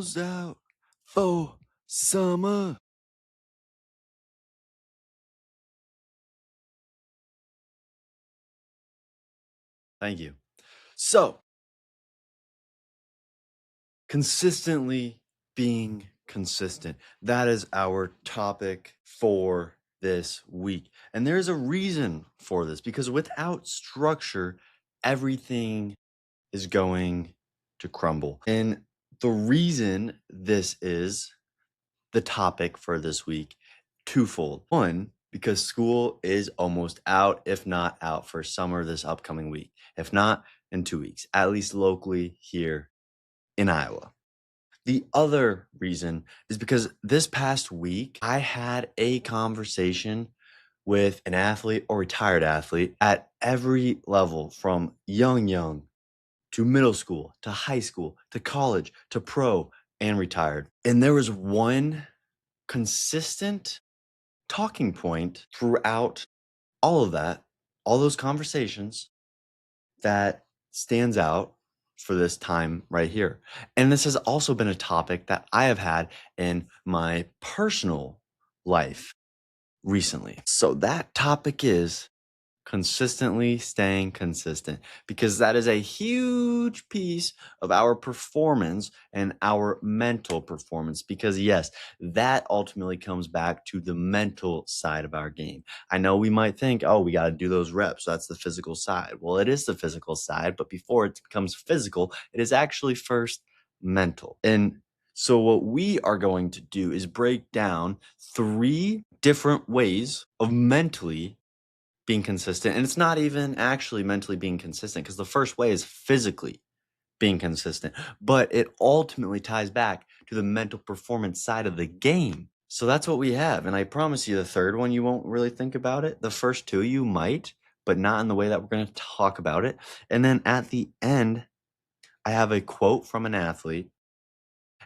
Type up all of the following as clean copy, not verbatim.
almost out for summer. Thank you. So, consistently being consistent. That is our topic for this week. And there's a reason for this because without structure, everything is going to crumble. And the reason this is the topic for this week, twofold. One, because school is almost out, if not out for summer this upcoming week. If not, in 2 weeks, at least locally here in Iowa. The other reason is because this past week, I had a conversation with an athlete or retired athlete at every level, from young to middle school, to high school, to college, to pro and retired. And there was one consistent talking point throughout all of that, all those conversations, that stands out for this time right here. And this has also been a topic that I have had in my personal life recently. So that topic is consistently staying consistent, because that is a huge piece of our performance and our mental performance. Because yes, that ultimately comes back to the mental side of our game. I know we might think, oh, we got to do those reps, that's the physical side. Well, it is the physical side, but before it becomes physical, it is actually first mental. And so what we are going to do is break down 3 different ways of mentally being consistent. And it's not even actually mentally being consistent, because the first way is physically being consistent, but it ultimately ties back to the mental performance side of the game. So that's what we have. And I promise you, the third one, you won't really think about it. The first 2, you might, but not in the way that we're going to talk about it. And then at the end, I have a quote from an athlete,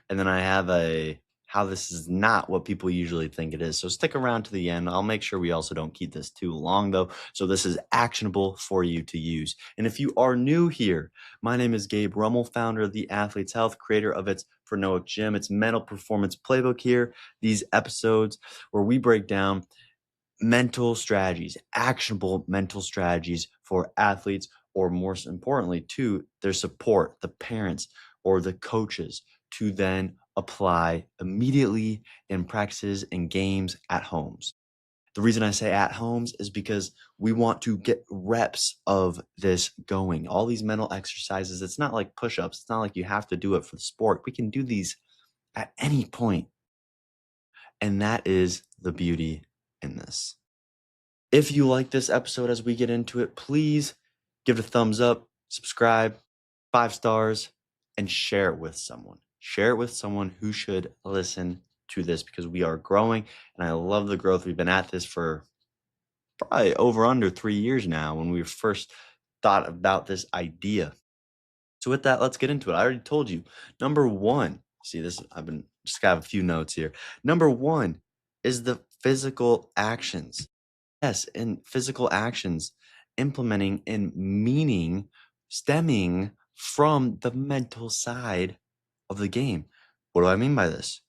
and then I have how this is not what people usually think it is. So stick around to the end. I'll make sure we also don't keep this too long, though. So this is actionable for you to use. And if you are new here, my name is Gabe Rummel, founder of the Athlete's Health, creator of It's for Noah Gym. It's mental performance playbook here. These episodes where we break down mental strategies, actionable mental strategies for athletes, or more importantly, to their support, the parents or the coaches, to then apply immediately in practices and games at homes. The reason I say at homes is because we want to get reps of this going. All these mental exercises, it's not like push-ups. It's not like you have to do it for the sport. We can do these at any point. And that is the beauty in this. If you like this episode as we get into it, please give it a thumbs up, subscribe, 5 stars, and share it with someone. Share it with someone who should listen to this, because we are growing, and I love the growth. We've been at this for probably under 3 years now, when we first thought about this idea. So with that, let's get into it. I already told you. Number 1, see this, just got a few notes here. Number 1 is the physical actions. Yes, and physical actions, implementing and meaning, stemming from the mental side of the game. What do I mean by this?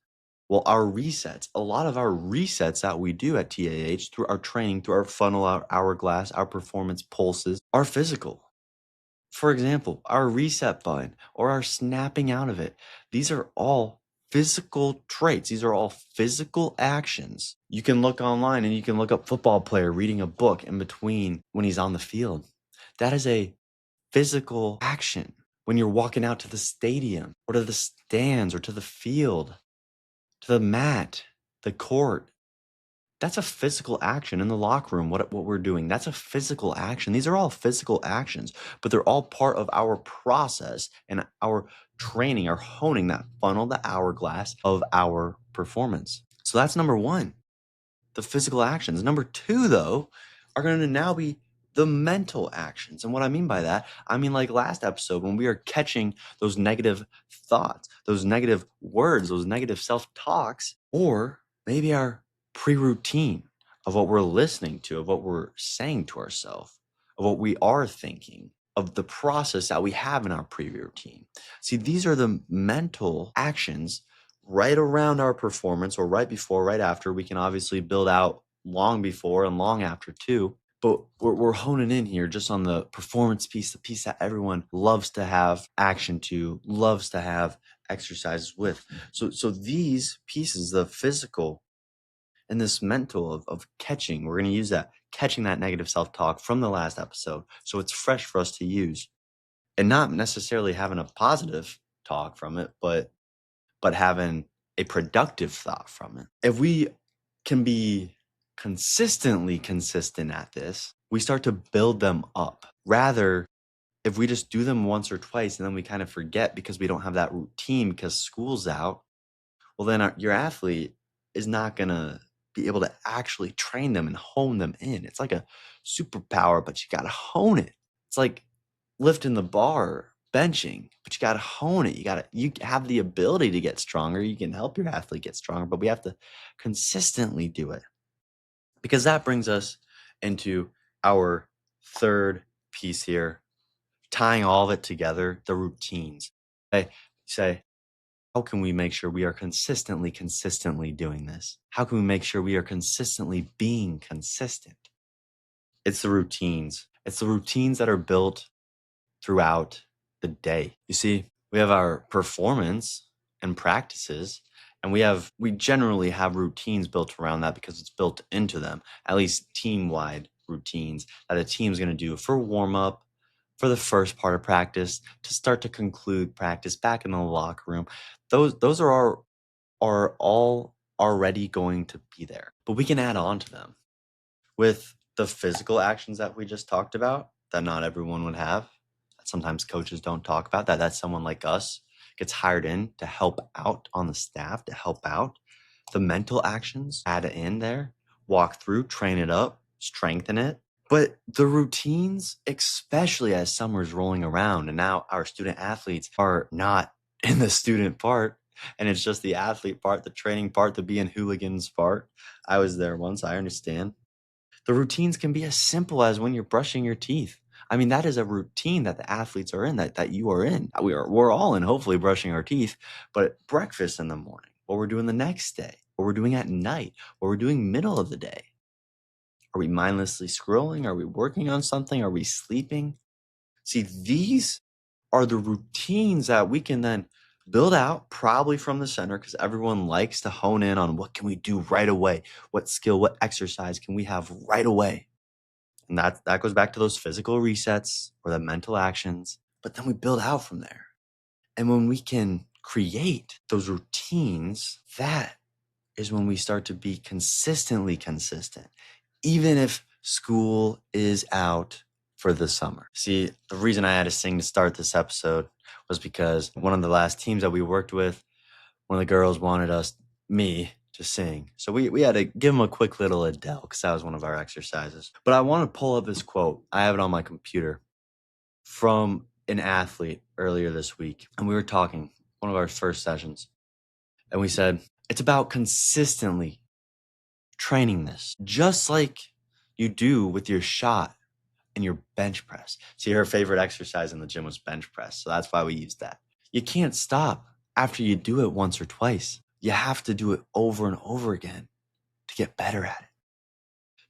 Well, our resets, a lot of our resets that we do at TAH through our training, through our funnel, our hourglass, our performance pulses, are physical. For example, our reset button or our snapping out of it. These are all physical traits. These are all physical actions. You can look online and you can look up football player reading a book in between when he's on the field. That is a physical action. When you're walking out to the stadium or to the stands or to the field, to the mat, the court, that's a physical action. In the locker room, what we're doing, that's a physical action. These are all physical actions, but they're all part of our process and our training, our honing that funnel, the hourglass of our performance. So that's number 1, the physical actions. Number 2, though, are going to now be the mental actions. And what I mean by that, I mean like last episode, when we are catching those negative thoughts, those negative words, those negative self-talks, or maybe our pre-routine of what we're listening to, of what we're saying to ourselves, of what we are thinking, of the process that we have in our pre-routine. See, these are the mental actions right around our performance, or right before, right after. We can obviously build out long before and long after too. But we're honing in here just on the performance piece, the piece that everyone loves to have action to, loves to have exercises with. So these pieces, the physical and this mental of catching, we're going to use that, catching that negative self-talk from the last episode. So it's fresh for us to use, and not necessarily having a positive talk from it, but having a productive thought from it. If we can be consistently consistent at this, we start to build them up. Rather, if we just do them once or twice and then we kind of forget because we don't have that routine because school's out, well, then your athlete is not going to be able to actually train them and hone them in. It's like a superpower, but you got to hone it. It's like lifting the bar, benching, but you got to hone it. You have the ability to get stronger. You can help your athlete get stronger, but we have to consistently do it, because that brings us into our third piece here, tying all of it together, the routines. I say, how can we make sure we are consistently doing this? How can we make sure we are consistently being consistent? It's the routines. It's the routines that are built throughout the day. You see, we have our performance and practices, and we generally have routines built around that because it's built into them, at least team-wide routines that a team's going to do for warm up, for the first part of practice, to start to conclude practice back in the locker room. Those are all already going to be there, but we can add on to them with the physical actions that we just talked about that not everyone would have, that sometimes coaches don't talk about, that's someone like us gets hired in to help out on the staff, to help out. The mental actions, add it in there, walk through, train it up, strengthen it. But the routines, especially as summer's rolling around and now our student athletes are not in the student part, and it's just the athlete part, the training part, the being hooligans part. I was there once, I understand. The routines can be as simple as when you're brushing your teeth. I mean, that is a routine that the athletes are in, that you are in. We're all in, hopefully, brushing our teeth, but breakfast in the morning, what we're doing the next day, what we're doing at night, what we're doing middle of the day. Are we mindlessly scrolling? Are we working on something? Are we sleeping? See, these are the routines that we can then build out, probably from the center, because everyone likes to hone in on what can we do right away? What skill, what exercise can we have right away? And that goes back to those physical resets or the mental actions. But then we build out from there. And when we can create those routines, that is when we start to be consistently consistent, even if school is out for the summer. See, the reason I had to sing to start this episode was because one of the last teams that we worked with, one of the girls wanted me to sing. So we had to give them a quick little Adele because that was one of our exercises. But I want to pull up this quote. I have it on my computer from an athlete earlier this week. And we were talking, one of our first sessions. And we said, it's about consistently training this, just like you do with your shot and your bench press. See, her favorite exercise in the gym was bench press. So that's why we used that. You can't stop after you do it once or twice. You have to do it over and over again to get better at it.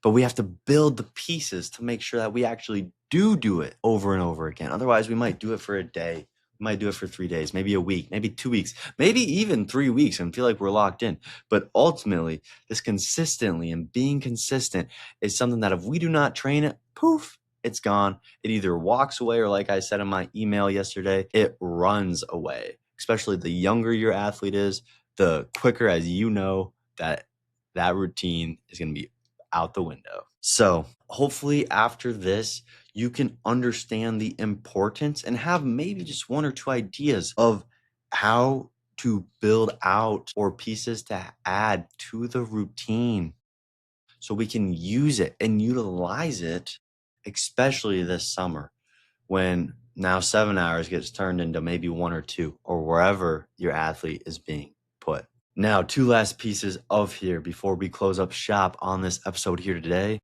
But we have to build the pieces to make sure that we actually do it over and over again. Otherwise, we might do it for a day. We might do it for 3 days, maybe a week, maybe 2 weeks, maybe even 3 weeks, and feel like we're locked in. But ultimately, this consistently and being consistent is something that if we do not train it, poof, it's gone. It either walks away, or like I said in my email yesterday, it runs away. Especially the younger your athlete is, the quicker, as you know, that routine is going to be out the window. So hopefully after this, you can understand the importance and have maybe just one or two ideas of how to build out or pieces to add to the routine so we can use it and utilize it, especially this summer when now 7 hours gets turned into maybe 1 or 2, or wherever your athlete is being put. Now, 2 last pieces of here before we close up shop on this episode here today.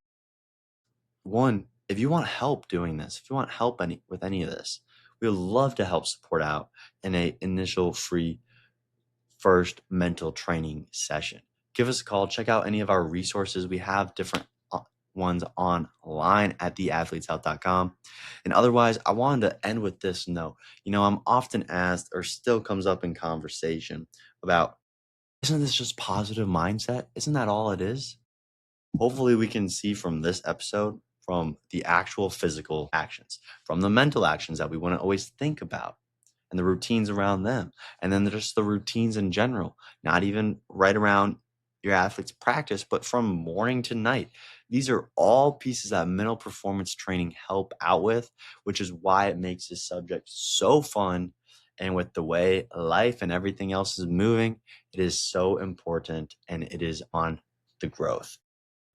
One, if you want help doing this, if you want help with any of this, we would love to help support out in a initial free first mental training session. Give us a call. Check out any of our resources. We have different ones online at theathleteshealth.com. And otherwise, I wanted to end with this note. I'm often asked, or still comes up in conversation, about, isn't this just positive mindset? Isn't that all it is? Hopefully, we can see from this episode, from the actual physical actions, from the mental actions that we want to always think about, and the routines around them. And then just the routines in general, not even right around your athlete's practice, but from morning to night. These are all pieces that mental performance training help out with, which is why it makes this subject so fun. And with the way life and everything else is moving, it is so important, and it is on the growth,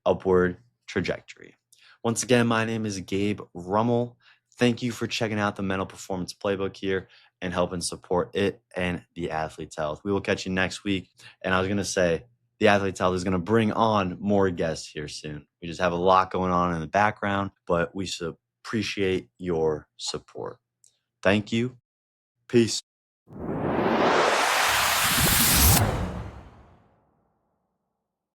upward trajectory. Once again, my name is Gabe Rummel. Thank you for checking out the Mental Performance Playbook here and helping support it and the Athlete's Health. We will catch you next week. And I was going to say, the Athlete's Health is going to bring on more guests here soon. We just have a lot going on in the background, but we appreciate your support. Thank you. Peace.